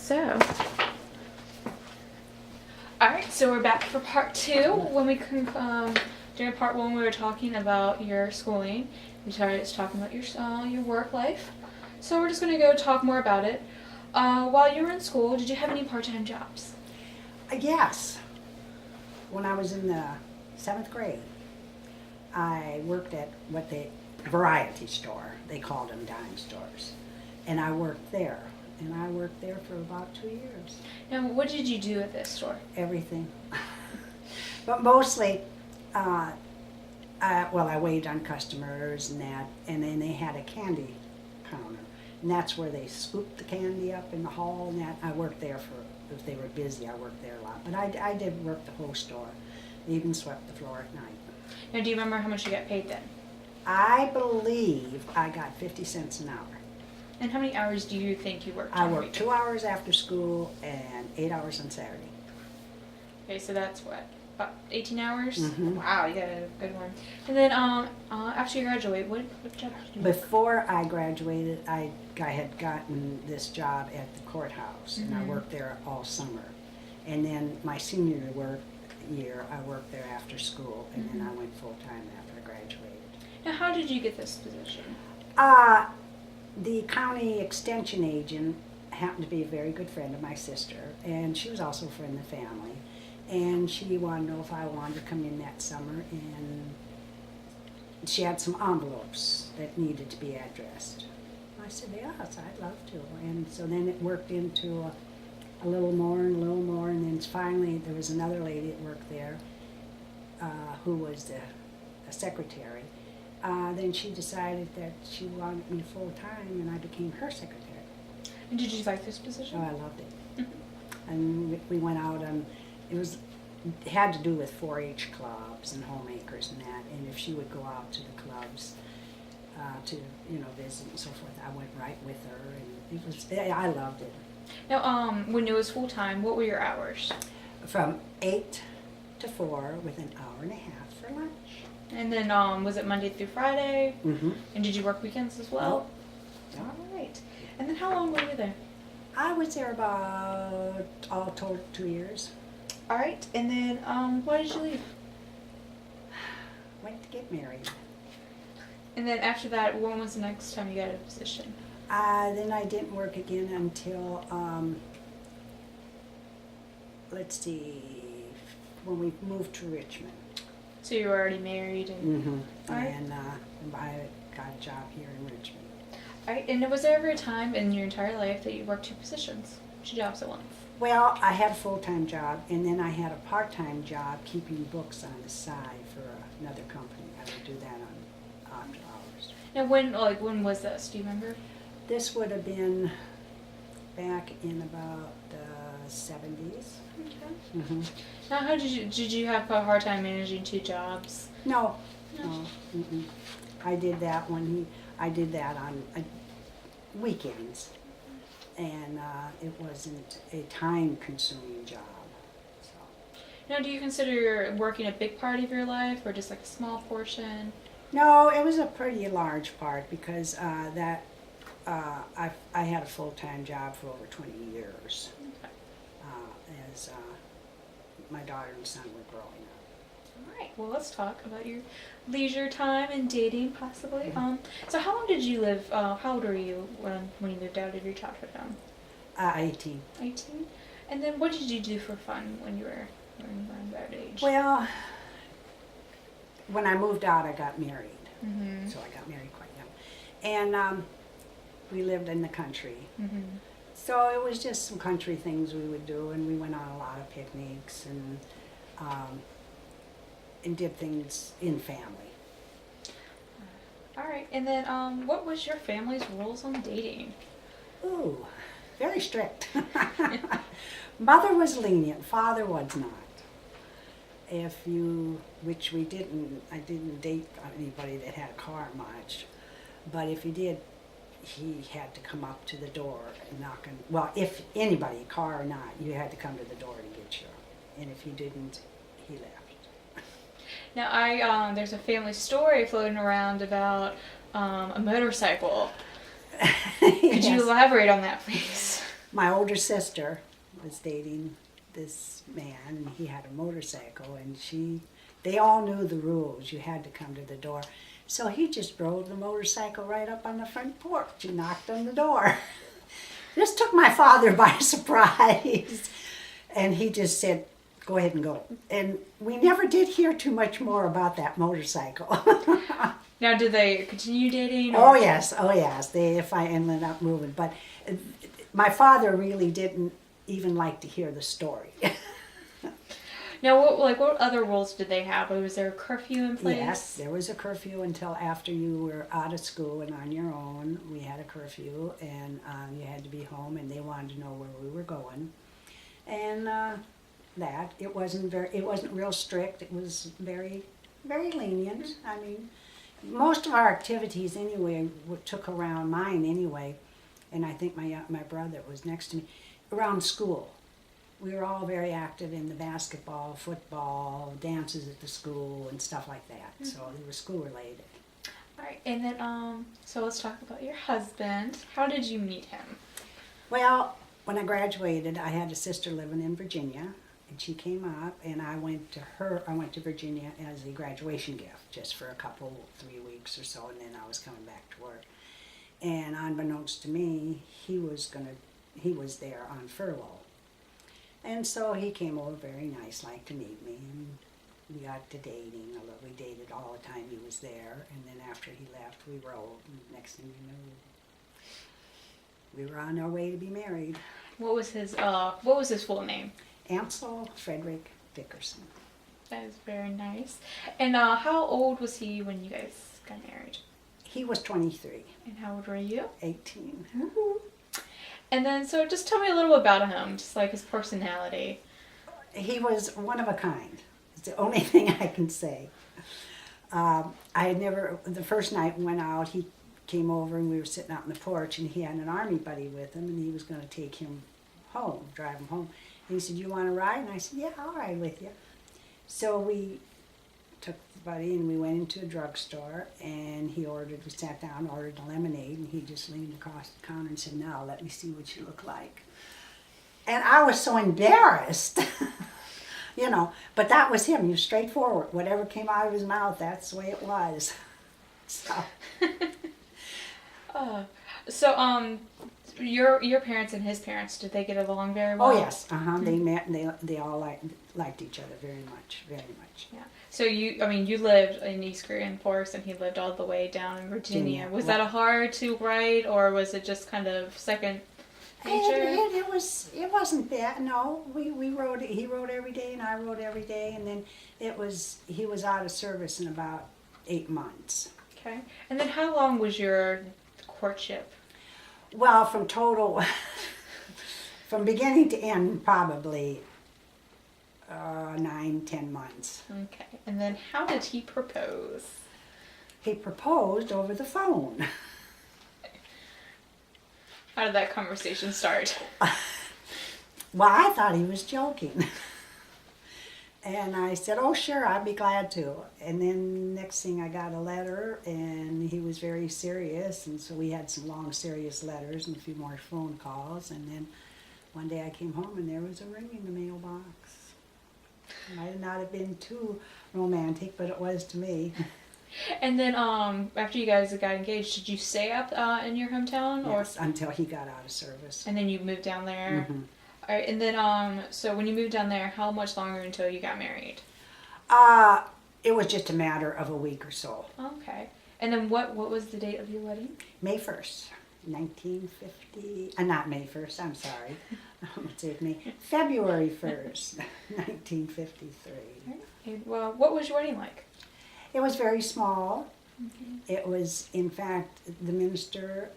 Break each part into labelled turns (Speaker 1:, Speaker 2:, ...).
Speaker 1: so. Alright, so we're back for part 2. When we during part 1 we were talking about your schooling. We started talking about your work life. So we're just going to go talk more about it. While you were in school, did you have any part-time jobs?
Speaker 2: Yes. When I was in the 7th grade, I worked at variety store. They called them dime stores. And I worked there. And I worked there for about 2 years.
Speaker 1: Now, what did you do at this store?
Speaker 2: Everything. But mostly, I waited on customers and that, and then they had a candy counter. And that's where they scooped the candy up in the hall and that. I worked there if they were busy, I worked there a lot. But I did work the whole store. They even swept the floor at night.
Speaker 1: Now, do you remember how much you got paid then?
Speaker 2: I believe I got 50 cents an hour.
Speaker 1: And how many hours do you think you worked?
Speaker 2: I worked 2 hours after school and 8 hours on Saturday.
Speaker 1: Okay, so that's what? About 18 hours?
Speaker 2: Mhm.
Speaker 1: Wow, you got a good one. And then after you graduate, what job did you do?
Speaker 2: Before I graduated, I had gotten this job at the courthouse, and I worked there all summer. And then my senior year, I worked there after school, and then I went full-time after I graduated.
Speaker 1: Now, how did you get this position?
Speaker 2: The county extension agent happened to be a very good friend of my sister, and she was also a friend of the family. And she wanted to know if I wanted to come in that summer, and she had some envelopes that needed to be addressed. I said, yes, I'd love to. And so then it worked into a little more and a little more, and then finally there was another lady that worked there who was the secretary. Then she decided that she wanted me full-time, and I became her secretary.
Speaker 1: And did you like this position?
Speaker 2: Oh, I loved it. And we went out on, it had to do with 4-H clubs and homemakers and that, and if she would go out to the clubs to, visit and so forth, I went right with her, and I loved it.
Speaker 1: Now, when it was full-time, what were your hours?
Speaker 2: From 8 to 4 with an hour and a half for lunch.
Speaker 1: And then, was it Monday through Friday?
Speaker 2: Mm-hmm.
Speaker 1: And did you work weekends as well?
Speaker 2: No.
Speaker 1: All right. And then how long were you there?
Speaker 2: I was there about, all told, 2 years.
Speaker 1: All right. And then, why did you leave?
Speaker 2: Went to get married.
Speaker 1: And then after that, when was the next time you got a position?
Speaker 2: Then I didn't work again until, let's see, when we moved to Richmond.
Speaker 1: So you were already married and...
Speaker 2: Mm-hmm.
Speaker 1: All right.
Speaker 2: And I got a job here in Richmond.
Speaker 1: All right. And was there ever a time in your entire life that you worked 2 positions, 2 jobs at once?
Speaker 2: Well, I had a full-time job, and then I had a part-time job keeping books on the side for another company. I would do that on after hours.
Speaker 1: Now, when was this? Do you remember?
Speaker 2: This would have been back in about the 70s.
Speaker 1: Okay.
Speaker 2: Mm-hmm.
Speaker 1: Now, how did you have a hard time managing 2 jobs?
Speaker 2: No. Mm-mm. I did that on weekends, and it wasn't a time-consuming job. So.
Speaker 1: Now, do you consider working a big part of your life, or just like a small portion?
Speaker 2: No, it was a pretty large part because I had a full-time job for over 20 years.
Speaker 1: Okay.
Speaker 2: As my daughter and son were growing up.
Speaker 1: All right. Well, let's talk about your leisure time and dating, possibly. So, how long did you live? How old were you when you moved out of your childhood home?
Speaker 2: 18.
Speaker 1: 18. And then, what did you do for fun when you were around that age?
Speaker 2: Well, when I moved out, I got married.
Speaker 1: Mm-hmm.
Speaker 2: So I got married quite young, and we lived in the country.
Speaker 1: Mm-hmm.
Speaker 2: So it was just some country things we would do, and we went on a lot of picnics and did things in family.
Speaker 1: All right. And then, what was your family's rules on dating?
Speaker 2: Ooh, very strict. Mother was lenient, father was not. Which we didn't, I didn't date anybody that had a car much, but if you did, he had to come up to the door and knock on, well, if anybody, car or not, you had to come to the door to get you. And if you didn't, he left.
Speaker 1: Now, there's a family story floating around about a motorcycle. Could you elaborate on that, please?
Speaker 2: My older sister was dating this man, and he had a motorcycle, and they all knew the rules. You had to come to the door. So he just rode the motorcycle right up on the front porch and knocked on the door. This took my father by surprise. And he just said, go ahead and go. And we never did hear too much more about that motorcycle.
Speaker 1: Now, did they continue dating?
Speaker 2: Oh yes, oh yes. If I ended up moving. But my father really didn't even like to hear the story.
Speaker 1: Now, what other rules did they have? Was there a curfew in place?
Speaker 2: Yes, there was a curfew until after you were out of school and on your own. We had a curfew, and you had to be home, and they wanted to know where we were going. And it wasn't real strict. It was very, very lenient. I mean, most of our activities anyway took around mine anyway, and I think my brother was next to me, around school. We were all very active in the basketball, football, dances at the school, and stuff like that. So they were school related.
Speaker 1: All right, and then so let's talk about your husband. How did you meet him?
Speaker 2: Well, when I graduated, I had a sister living in Virginia, and she came up, and I went to Virginia as a graduation gift, just for 3 weeks or so, and then I was coming back to work. And unbeknownst to me, he was there on furlough. And so he came over very nice like to meet me, and we got to dating. We dated all the time he was there, and then after he left, we rode, and next thing you knew, we were on our way to be married.
Speaker 1: What was his full name?
Speaker 2: Ansel Frederick Dickerson.
Speaker 1: That is very nice. And how old was he when you guys got married?
Speaker 2: He was 23.
Speaker 1: And how old were you?
Speaker 2: 18.
Speaker 1: Woo-hoo. And then, so just tell me a little about him, just like his personality.
Speaker 2: He was one of a kind. It's the only thing I can say. The first night we went out, he came over and we were sitting out on the porch, and he had an army buddy with him, and he was going to take him home, drive him home. And he said, "You want to ride?" And I said, "Yeah, I'll ride with you." So we took the buddy and we went into a drugstore, and we sat down, ordered a lemonade, and he just leaned across the counter and said, "Now let me see what you look like." And I was so embarrassed, but that was him. He was straightforward. Whatever came out of his mouth, that's the way it was. So.
Speaker 1: Your parents and his parents, did they get along very well?
Speaker 2: Oh yes, They met, and they all liked each other very much, very much.
Speaker 1: Yeah. So you lived in East Grand Forks, and he lived all the way down in Virginia. Was that a hard to write, or was it just kind of second nature?
Speaker 2: It wasn't that. No, we rode. He rode every day, and I rode every day, and then he was out of service in about 8 months.
Speaker 1: Okay. And then how long was your courtship?
Speaker 2: Well, from beginning to end, probably 9-10 months.
Speaker 1: Okay. And then how did he propose?
Speaker 2: He proposed over the phone.
Speaker 1: How did that conversation start?
Speaker 2: Well, I thought he was joking. And I said, "Oh, sure, I'd be glad to." And then next thing I got a letter, and he was very serious, and so we had some long, serious letters and a few more phone calls. And then one day I came home, and there was a ring in the mailbox. It might not have been too romantic, but it was to me.
Speaker 1: And then after you guys got engaged, did you stay up in your hometown?
Speaker 2: Yes, until he got out of service.
Speaker 1: And then you moved down there?
Speaker 2: Mm-hmm.
Speaker 1: All right, and then, so when you moved down there, how much longer until you got married?
Speaker 2: It was just a matter of a week or so.
Speaker 1: Okay. And then what was the date of your wedding?
Speaker 2: May 1st, 1950. Not May 1st, I'm sorry. Let's see, February 1st, 1953.
Speaker 1: Okay. Well, what was your wedding like?
Speaker 2: It was very small.
Speaker 1: Mm-hmm.
Speaker 2: It was, in fact, the minister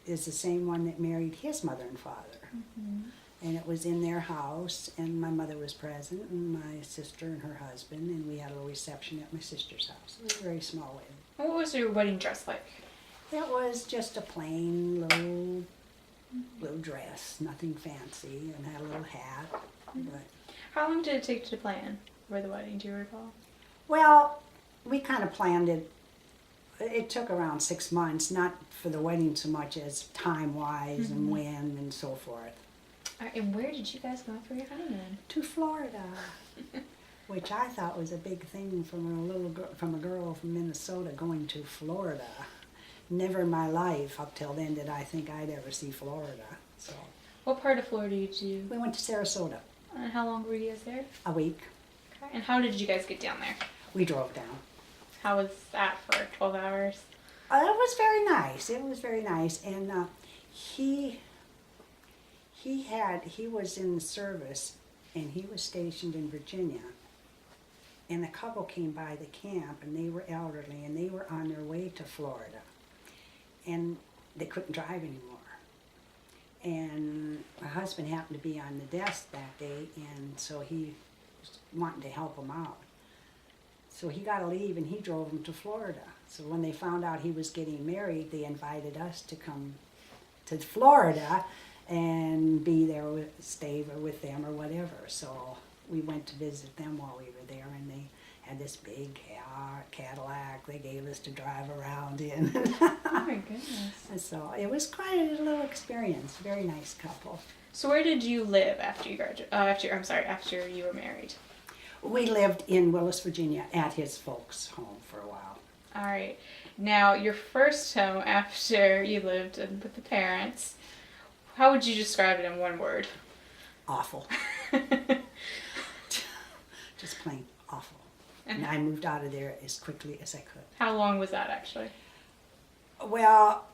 Speaker 2: is the same one that married his mother and father.
Speaker 1: Mm-hmm.
Speaker 2: And it was in their house, and my mother was present, and my sister and her husband, and we had a little reception at my sister's house. It was a very small wedding.
Speaker 1: What was your wedding dress like?
Speaker 2: It was just a plain little dress, nothing fancy, and had a little hat. But
Speaker 1: How long did it take to plan for the wedding, do you recall?
Speaker 2: well, we kind of planned it. It took around 6 months, not for the wedding so much as time-wise and when and so forth.
Speaker 1: All right, and where did you guys go for your honeymoon?
Speaker 2: To Florida, which I thought was a big thing from a girl from Minnesota going to Florida. Never in my life up till then did I think I'd ever see Florida. So
Speaker 1: What part of Florida did you?
Speaker 2: we went to Sarasota
Speaker 1: And how long were you guys there?
Speaker 2: a week.
Speaker 1: Okay. And how did you guys get down there?
Speaker 2: We drove down.
Speaker 1: How was that for 12 hours?
Speaker 2: It was very nice. It was very nice, and he was in the service, and he was stationed in Virginia. And a couple came by the camp, and they were elderly, and they were on their way to Florida, and they couldn't drive anymore. And my husband happened to be on the desk that day, and so he was wanting to help them out. So he got to leave, and he drove them to Florida. So when they found out he was getting married, they invited us to come to Florida and be there, stay with them or whatever. So we went to visit them while we were there, and they had this big Cadillac they gave us to drive around in.
Speaker 1: Oh my goodness.
Speaker 2: And so it was quite a little experience. Very nice couple.
Speaker 1: So where did you live after you graduated? After you were married?
Speaker 2: We lived in Willis, Virginia, at his folks' home for a while.
Speaker 1: All right. Now, your first home after you lived with the parents, how would you describe it in one word?
Speaker 2: Awful. Just plain awful. And I moved out of there as quickly as I could.
Speaker 1: How long was that actually?
Speaker 2: Well,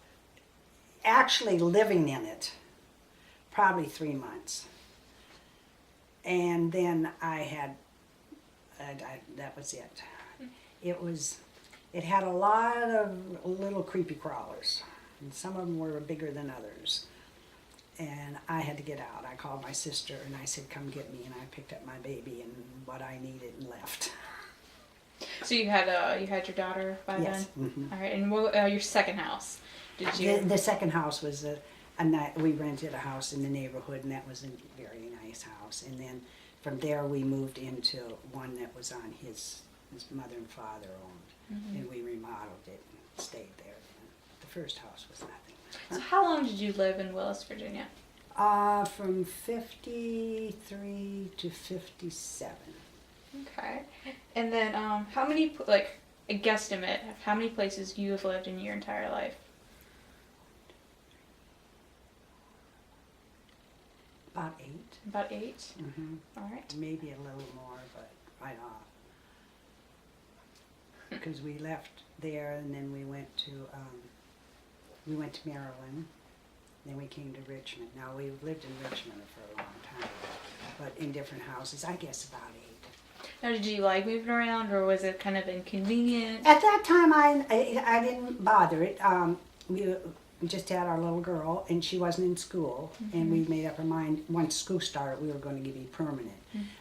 Speaker 2: actually living in it, probably 3 months. And then I had, that was it. It had a lot of little creepy crawlers. And some of them were bigger than others. And I had to get out. I called my sister and I said, come get me. And I picked up my baby and what I needed and left.
Speaker 1: So you had your daughter by
Speaker 2: Yes.
Speaker 1: then?
Speaker 2: Mm-hmm.
Speaker 1: All right. And what, your second house? Did you?
Speaker 2: The second house was we rented a house in the neighborhood, and that was a very nice house. And then from there we moved into one that was on his mother and father owned, and we remodeled it and stayed there. And the first house was nothing.
Speaker 1: So how long did you live in Willis, Virginia?
Speaker 2: From 53 to 57.
Speaker 1: Okay. And then how many, like, a guesstimate of how many places you have lived in your entire life?
Speaker 2: About 8.
Speaker 1: About 8?
Speaker 2: Mm-hmm.
Speaker 1: All right.
Speaker 2: Maybe a little more, but right off. Because we left there, and then we went to Maryland. Then we came to Richmond. Now we've lived in Richmond for a long time, but in different houses. I guess about 8.
Speaker 1: Now, did you like moving around, or was it kind of inconvenient?
Speaker 2: At that time, I didn't bother it. We just had our little girl, and she wasn't in school, and we made up our mind once school started we were going to be permanent.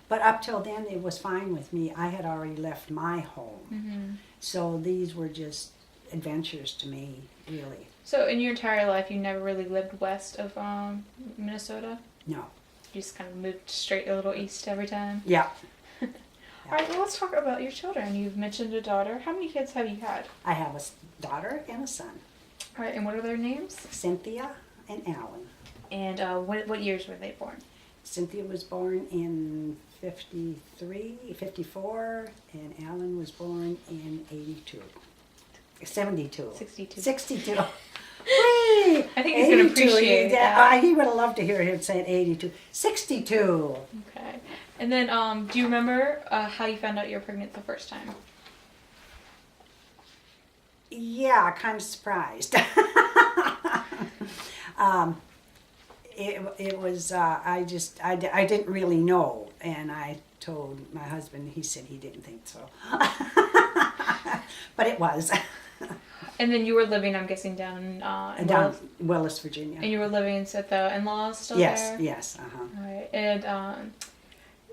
Speaker 2: But up till then, it was fine with me. I had already left my home, so these were just adventures to me, really.
Speaker 1: So in your entire life, you never really lived west of Minnesota?
Speaker 2: No.
Speaker 1: You just kind of moved straight a little east every time?
Speaker 2: Yeah.
Speaker 1: All right, well, let's talk about your children. You've mentioned a daughter. How many kids have you had?
Speaker 2: I have a daughter and a son,
Speaker 1: All right, and what are their names?
Speaker 2: Cynthia and Alan.
Speaker 1: And what years were they born?
Speaker 2: Cynthia was born in 53, 54, and Alan was born in 82. 72.
Speaker 1: 62.
Speaker 2: 62. Whee!
Speaker 1: I think he's going to appreciate that.
Speaker 2: He would have loved to hear him say 82. 62.
Speaker 1: Okay. And then, do you remember how you found out you were pregnant the first time?
Speaker 2: Yeah, kind of surprised. It was, I didn't really know, and I told my husband, he said he didn't think so. But it was.
Speaker 1: And then you were living, I'm guessing, down in
Speaker 2: Down Willis, Virginia.
Speaker 1: And you were living at the in-laws still
Speaker 2: Yes,
Speaker 1: there?
Speaker 2: yes, uh-huh.
Speaker 1: All right. And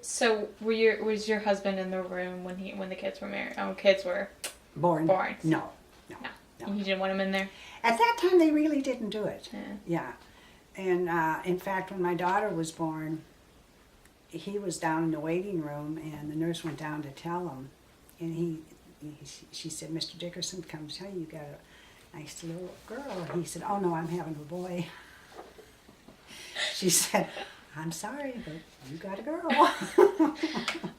Speaker 1: so was your husband in the room when the kids were married? Kids were
Speaker 2: Born?
Speaker 1: born.
Speaker 2: No.
Speaker 1: You didn't want them in there?
Speaker 2: At that time, they really didn't do it.
Speaker 1: Yeah.
Speaker 2: And in fact, when my daughter was born, he was down in the waiting room, and the nurse went down to tell him, and she said, "Mr. Dickerson, come tell you got a nice little girl." He said, "Oh no, I'm having a boy." She said, I'm sorry, but you got a girl.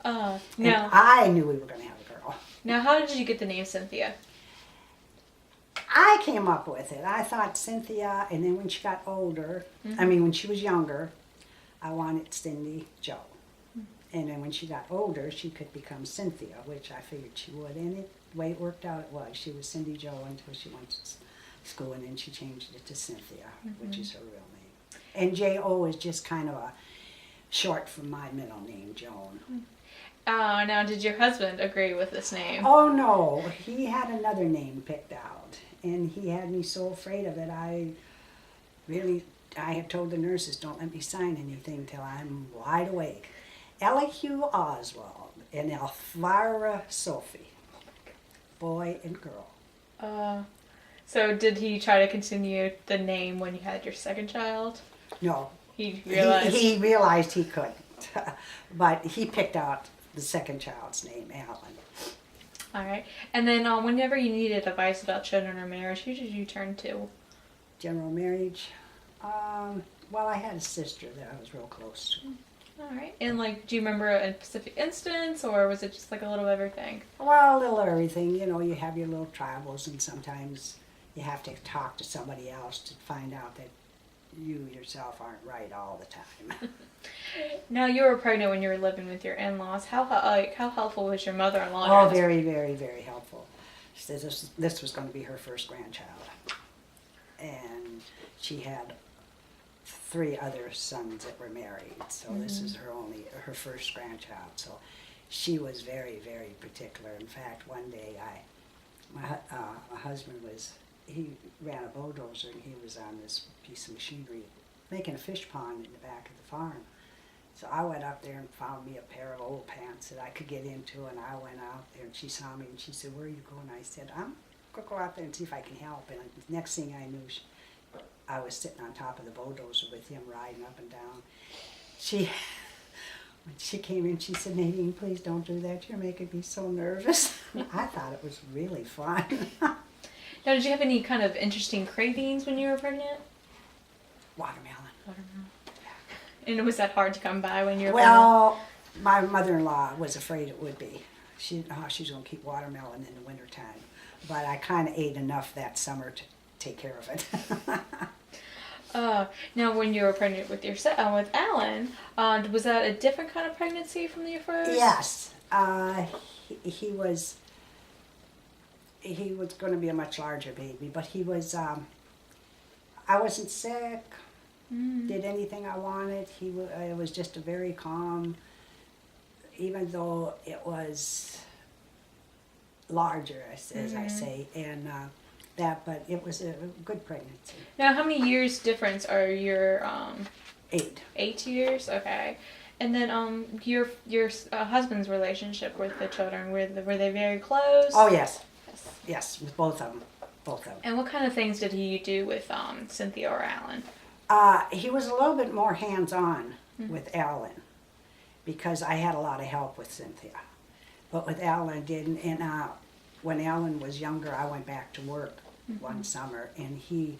Speaker 2: And
Speaker 1: Now,
Speaker 2: I knew we were going to have a girl.
Speaker 1: how did you get the name Cynthia?
Speaker 2: I came up with it. I thought Cynthia, and then when she got older, when she was younger, I wanted Cindy Jo. And then when she got older, she could become Cynthia, which I figured she would. And the way it worked out, it was. She was Cindy Jo until she went to school, and then she changed it to Cynthia, which is her real name. And J.O. is just kind of a short for my middle name, Joan.
Speaker 1: Now, did your husband agree with this name?
Speaker 2: Oh, no. He had another name picked out, and he had me so afraid of it. I had told the nurses, don't let me sign anything till I'm wide awake. Elihu Oswald and Elvira Sophie, boy and girl.
Speaker 1: So did he try to continue the name when you had your second child?
Speaker 2: No.
Speaker 1: He realized?
Speaker 2: He realized he couldn't, but he picked out the second child's name, Alan.
Speaker 1: All right. And then whenever you needed advice about children or marriage, who did you turn to?
Speaker 2: General marriage. Well, I had a sister that I was real close to.
Speaker 1: All right. And do you remember a specific instance, or was it just like a little of everything?
Speaker 2: Well, a little of everything. You know, you have your little troubles, and sometimes you have to talk to somebody else to find out that you yourself aren't right all the time.
Speaker 1: Now, you were pregnant when you were living with your in-laws. How helpful was your mother-in-law?
Speaker 2: Oh, very, very, very helpful. She said this was going to be her first grandchild. And she had 3 other sons that were married, so this is her first grandchild. So she was very, very particular. In fact, one day my husband he ran a bulldozer, and he was on this piece of machinery making a fish pond in the back of the farm. So I went up there and found me a pair of old pants that I could get into, and I went out there, and she saw me, and she said, "Where are you going?" I said, "I'm going to go out there and see if I can help." And the next thing I knew, I was sitting on top of the bulldozer with him riding up and down. When she came in, she said, "Nadine, please don't do that. You're making me so nervous." I thought it was really fun.
Speaker 1: Now, did you have any kind of interesting cravings when you were pregnant?
Speaker 2: Watermelon.
Speaker 1: And was that hard to come by when you were
Speaker 2: Well, my mother-in-law was afraid it would be. She's going to keep watermelon in the wintertime. But I kind of ate enough that summer to take care of it.
Speaker 1: Now, when you were pregnant with with Alan, was that a different kind of pregnancy from your first?
Speaker 2: Yes. He was going to be a much larger baby, but he was, I wasn't sick, did anything I wanted. It was just a very calm, even though it was larger, as I say, and but it was a good pregnancy.
Speaker 1: Now, how many years difference are your
Speaker 2: 8.
Speaker 1: 8 years? Okay. And then your husband's relationship with the children, were they very close?
Speaker 2: Oh, yes. Yes, with both of them.
Speaker 1: And what kind of things did he do with Cynthia or Alan?
Speaker 2: He was a little bit more hands-on with Alan, because I had a lot of help with Cynthia. But with Alan, I didn't. And when Alan was younger, I went back to work one summer, and he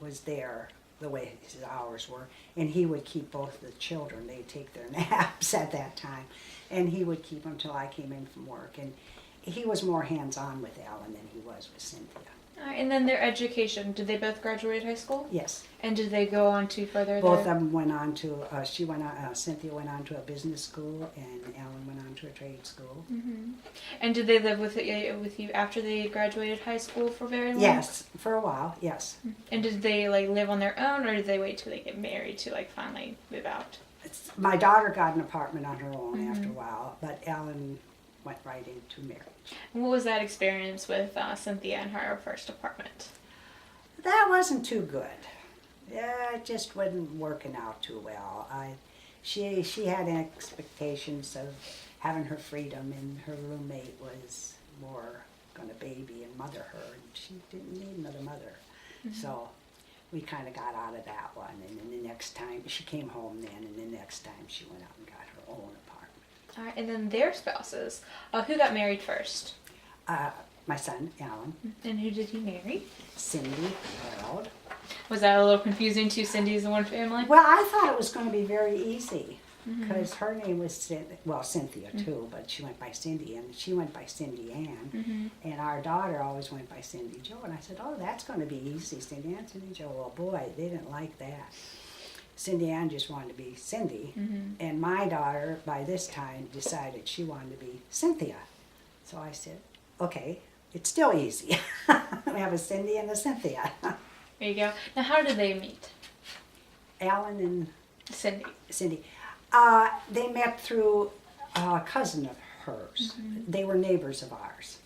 Speaker 2: was there the way his hours were. And he would keep both the children. They'd take their naps at that time. And he would keep them till I came in from work. And he was more hands-on with Alan than he was with Cynthia.
Speaker 1: And then their education, did they both graduate high school?
Speaker 2: Yes.
Speaker 1: And did they go on to further?
Speaker 2: Both of them went on to, Cynthia went on to a business school, and Alan went on to a trade school.
Speaker 1: And did they live with you after they graduated high school for very long?
Speaker 2: Yes, for a while, yes.
Speaker 1: And did they live on their own, or did they wait till they get married to finally move out?
Speaker 2: My daughter got an apartment on her own after a while, but Alan went right into marriage.
Speaker 1: And what was that experience with Cynthia and her first apartment?
Speaker 2: That wasn't too good. Yeah, it just wasn't working out too well. She had expectations of having her freedom, and her roommate was more going to baby and mother her, and she didn't need another mother. So we kind of got out of that one, and then the next time, she came home then, and the next time she went out and got her own apartment.
Speaker 1: All right, and then their spouses. Who got married first?
Speaker 2: My son, Alan.
Speaker 1: And who did he marry?
Speaker 2: Cindy Harold.
Speaker 1: Was that a little confusing? Two Cindy's in one family?
Speaker 2: Well, I thought it was going to be very easy
Speaker 1: Mm-hmm.
Speaker 2: because her name was Cynthia too, but she went by Cindy, and she went by Cindy Ann,
Speaker 1: Mm-hmm.
Speaker 2: and our daughter always went by Cindy Jo. And I said, "Oh, that's going to be easy, Cindy Ann, Cindy Jo." Well, boy, they didn't like that. Cindy Ann just wanted to be Cindy,
Speaker 1: Mm-hmm.
Speaker 2: and my daughter by this time decided she wanted to be Cynthia. So I said, "Okay, it's still easy. We have a Cindy and a Cynthia."
Speaker 1: There you go. Now, how did they meet?
Speaker 2: Alan and
Speaker 1: Cindy.
Speaker 2: They met through a cousin of hers.
Speaker 1: Mm-hmm.
Speaker 2: They were neighbors of ours.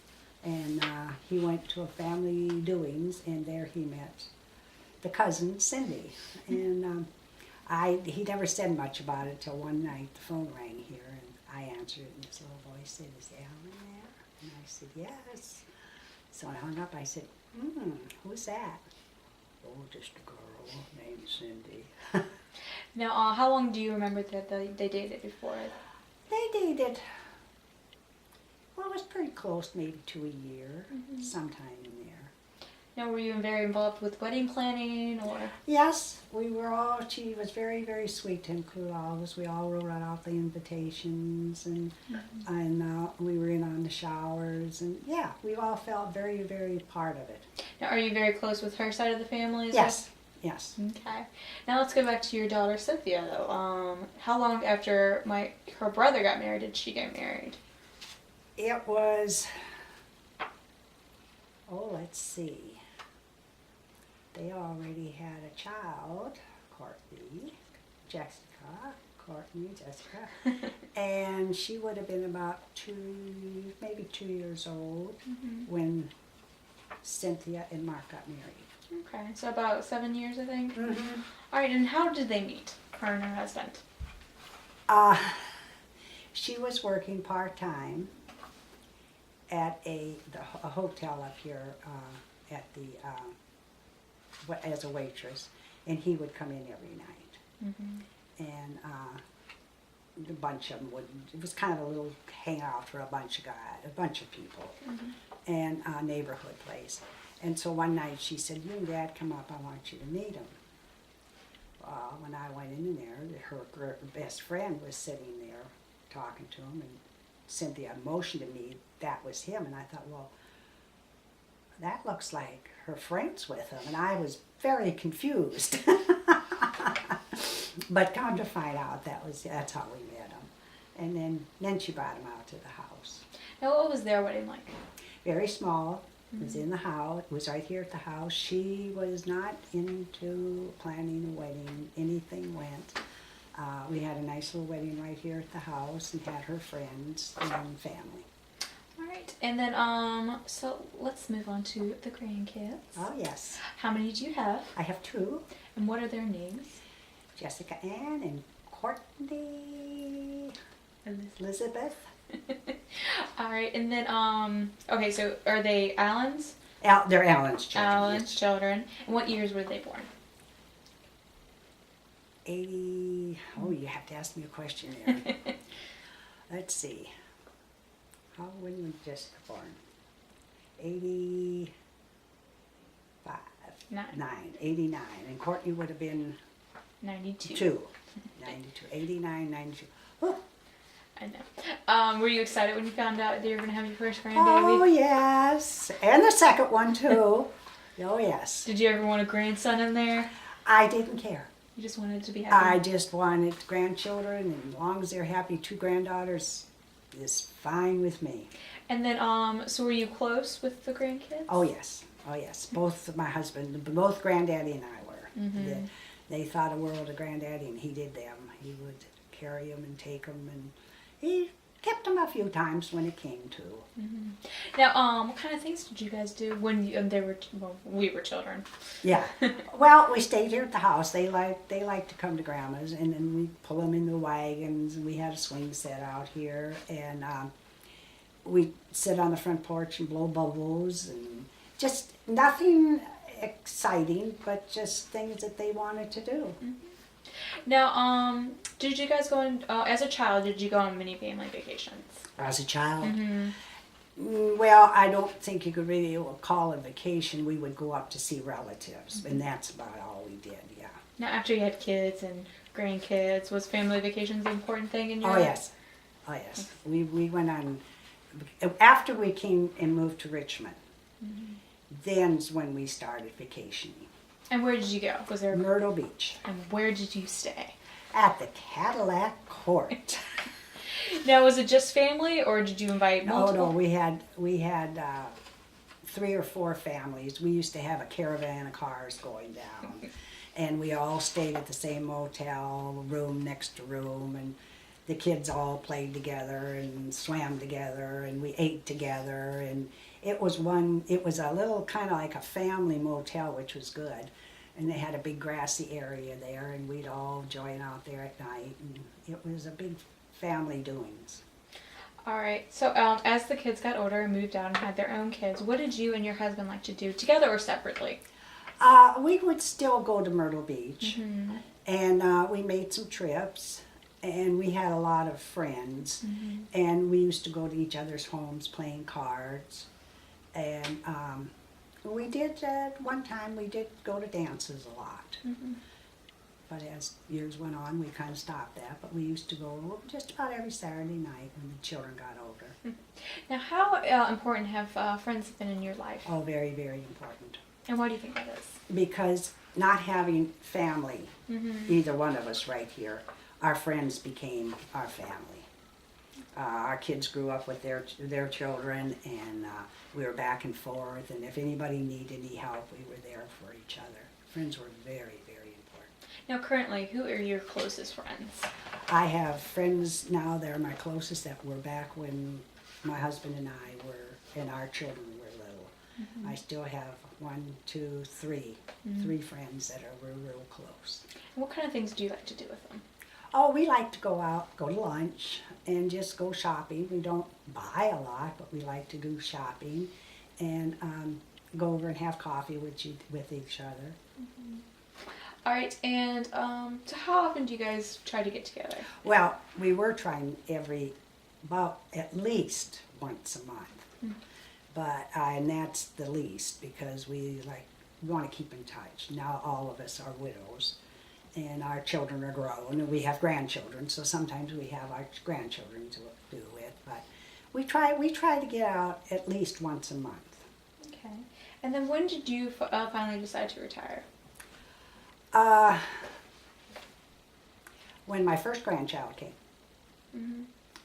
Speaker 2: And he went to a family doings, and there he met the cousin, Cindy. And he never said much about it till one night the phone rang here, and I answered it, and this little voice said, "Is Alan there?" And I said, "Yes." So I hung up. I said, "Who's that?" "Oh, just a girl named Cindy."
Speaker 1: Now, how long do you remember that they dated before?
Speaker 2: They dated, well, it was pretty close, maybe to a year, sometime in there.
Speaker 1: Now, were you very involved with wedding planning, or?
Speaker 2: Yes, she was very, very sweet to include all of us. We all wrote out the invitations, and we were in on the showers, and yeah, we all felt very, very part of it.
Speaker 1: Now, are you very close with her side of the family as
Speaker 2: Yes, yes.
Speaker 1: well? Okay. Now, let's go back to your daughter, Cynthia, though. How long after her brother got married did she get married?
Speaker 2: It was, let's see. They already had a child, Courtney, Jessica, and she would have been about maybe 2 years old when Cynthia and Mark got married.
Speaker 1: Okay, so about 7 years, I think.
Speaker 2: Mm-hmm.
Speaker 1: All right, and how did they meet, her and her husband?
Speaker 2: She was working part-time at a hotel up here as a waitress, and he would come in every night. And a bunch of them it was kind of a little hangout for a bunch of people, and a neighborhood place. And so one night she said, "You and Dad come up, I want you to meet him." When I went in there, her best friend was sitting there talking to him, and Cynthia motioned to me that was him, and I thought, well, that looks like her friend's with him, and I was very confused. But come to find out, that's how we met him. And then she brought him out to the house.
Speaker 1: Now, what was their wedding like?
Speaker 2: Very small. It was in the house. It was right here at the house. She was not into planning a wedding. Anything went. We had a nice little wedding right here at the house, and had her friends and family.
Speaker 1: All right, and then so let's move on to the grandkids.
Speaker 2: Oh yes.
Speaker 1: How many do you have?
Speaker 2: I have 2.
Speaker 1: And what are their names?
Speaker 2: Jessica Ann and Courtney Elizabeth.
Speaker 1: All right, and then okay, so are they Allen's?
Speaker 2: They're Alan's children.
Speaker 1: Allen's
Speaker 2: Yes.
Speaker 1: children. And what years were they born?
Speaker 2: 80. Oh, you have to ask me a question there. Let's see. When was Jessica born? 85. 89. And Courtney would have been
Speaker 1: 92.
Speaker 2: 92. 89, 92. Oh,
Speaker 1: I know. Were you excited when you found out that you were going to have your first grandbaby?
Speaker 2: oh, yes. And the second one, too. Oh, yes.
Speaker 1: Did you ever want a grandson in there?
Speaker 2: I didn't care.
Speaker 1: You just wanted to be happy?
Speaker 2: I just wanted grandchildren, and as long as they're happy, 2 granddaughters is fine with me.
Speaker 1: And then, so were you close with the grandkids?
Speaker 2: Oh, yes. Oh, yes. Both both Granddaddy and I were.
Speaker 1: Mm-hmm.
Speaker 2: They thought a world of Granddaddy, and he did them. He would carry them and take them, and he kept them a few times when it came to.
Speaker 1: Mm-hmm. Now, what kind of things did you guys do when we were children?
Speaker 2: Yeah. Well, we stayed here at the house. They like to come to Grandma's, and then we pull them in the wagons, and we had a swing set out here, and we sit on the front porch and blow bubbles, and just nothing exciting, but just things that they wanted to do.
Speaker 1: Mm-hmm. Now, did you guys go on, as a child, did you go on many family vacations?
Speaker 2: As a child,
Speaker 1: Mm-hmm.
Speaker 2: Well, I don't think you could really call it vacation. We would go up to see relatives, and that's about all we did, yeah.
Speaker 1: Now, after you had kids and grandkids, was family vacations an important thing in your
Speaker 2: Oh,
Speaker 1: life?
Speaker 2: yes. Oh, yes. We went on, after we came and moved to Richmond, then's when we started vacationing.
Speaker 1: And where did you go? Was there?
Speaker 2: Myrtle Beach,
Speaker 1: And where did you stay?
Speaker 2: at the Cadillac Court.
Speaker 1: Now, was it just family, or did you invite
Speaker 2: Oh,
Speaker 1: multiple?
Speaker 2: no, we had 3 or 4 families. We used to have a caravan of cars going down. And we all stayed at the same motel, room next to room, and the kids all played together and swam together, and we ate together, and it was a little kind of like a family motel, which was good. And they had a big grassy area there, and we'd all join out there at night, and it was a big family doings.
Speaker 1: All right. So, as the kids got older and moved out and had their own kids, what did you and your husband like to do together or separately?
Speaker 2: We would still go to Myrtle Beach, and we made some trips, and we had a lot of friends, and we used to go to each other's homes playing cards, and we did, one time we did go to dances a lot, but as years went on, we kind of stopped that, but we used to go just about every Saturday night when the children got older.
Speaker 1: Now, how important have friends been in your life?
Speaker 2: Oh, very, very important.
Speaker 1: And why do you think that is?
Speaker 2: Because not having family, either one of us right here, our friends became our family. Our kids grew up with their children, and we were back and forth, and if anybody needed any help, we were there for each other. Friends were very, very important.
Speaker 1: Now, currently, who are your closest friends?
Speaker 2: I have friends now that are my closest that were back when my husband and I were, and our children were little. I still have 3 friends that are real close.
Speaker 1: And what kind of things do you like to do with them?
Speaker 2: Oh, we like to go out, go to lunch, and just go shopping. We don't buy a lot, but we like to do shopping and go over and have coffee with each other.
Speaker 1: All right, and so how often do you guys try to get together?
Speaker 2: Well, we were trying about at least once a month, but and that's the least because we want to keep in touch. Now all of us are widows, and our children are grown, and we have grandchildren. So sometimes we have our grandchildren to do with, but we try to get out at least once a month.
Speaker 1: Okay, and then when did you finally decide to retire?
Speaker 2: When my first grandchild came,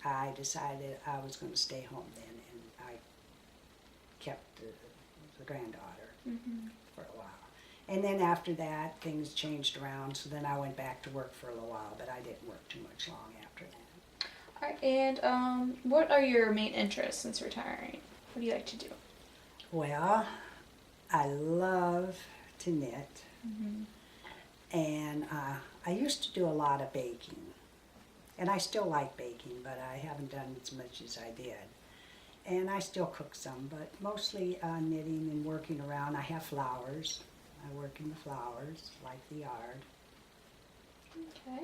Speaker 2: I decided I was going to stay home then, and I kept the granddaughter for a while. And then after that, things changed around, so then I went back to work for a little while, but I didn't work too much long after that.
Speaker 1: All right, and what are your main interests since retiring? What do you like to do?
Speaker 2: Well, I love to knit, and I used to do a lot of baking. And I still like baking, but I haven't done as much as I did. And I still cook some, but mostly knitting and working around. I have flowers. I work in the flowers, like the yard.
Speaker 1: Okay,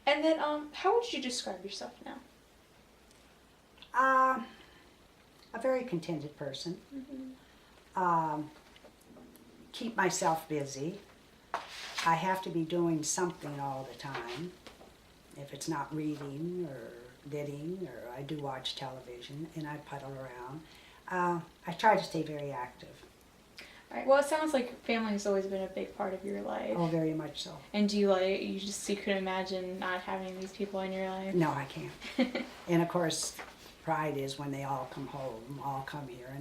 Speaker 1: and then how would you describe yourself now?
Speaker 2: A very contented person. Keep myself busy. I have to be doing something all the time. If it's not reading or knitting, or I do watch television and I puddle around. I try to stay very active.
Speaker 1: All right, well, it sounds like family has always been a big part of your life.
Speaker 2: Oh, very much so.
Speaker 1: And do you couldn't imagine not having these people in your life?
Speaker 2: No, I can't. And of course, pride is when they all come home, all come here,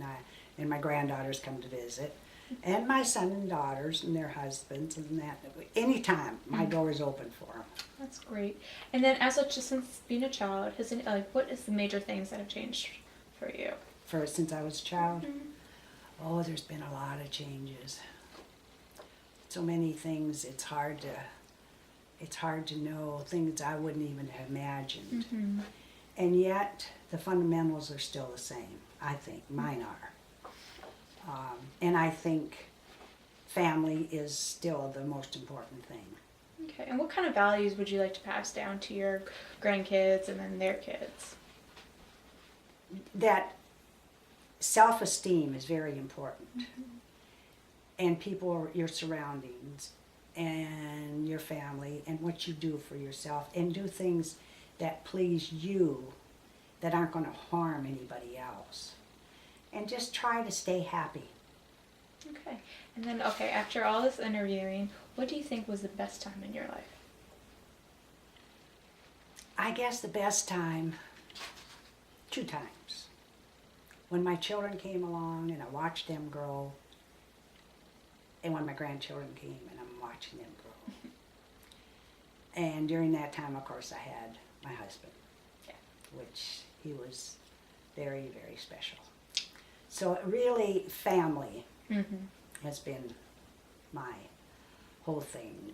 Speaker 2: and my granddaughters come to visit. And my son and daughters and their husbands and that. Anytime, my door is open for them.
Speaker 1: That's great. And then, since being a child, what is the major things that have changed for you?
Speaker 2: Since I was a child, oh, there's been a lot of changes. So many things. It's hard to know things I wouldn't even have imagined. And yet, the fundamentals are still the same. I think mine are. And I think family is still the most important thing.
Speaker 1: Okay, and what kind of values would you like to pass down to your grandkids and then their kids?
Speaker 2: That self-esteem is very important. And people, your surroundings, and your family, and what you do for yourself, and do things that please you, that aren't going to harm anybody else. And just try to stay happy.
Speaker 1: Okay. And then, okay, after all this interviewing, what do you think was the best time in your life?
Speaker 2: I guess the best time, 2 times. When my children came along and I watched them grow, and when my grandchildren came and I'm watching them grow. And during that time, of course, I had my husband, which he was very, very special. So really, family has been my whole thing.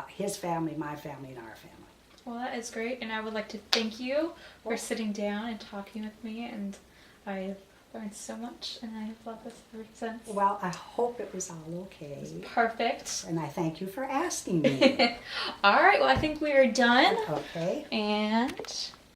Speaker 2: His family, my family, and our family.
Speaker 1: Well, that is great, and I would like to thank you for sitting down and talking with me, and I've learned so much, and I have loved this ever since.
Speaker 2: Well, I hope it was all okay.
Speaker 1: It was perfect.
Speaker 2: And I thank you for asking me.
Speaker 1: All right, well, I think we are done.
Speaker 2: Okay.
Speaker 1: And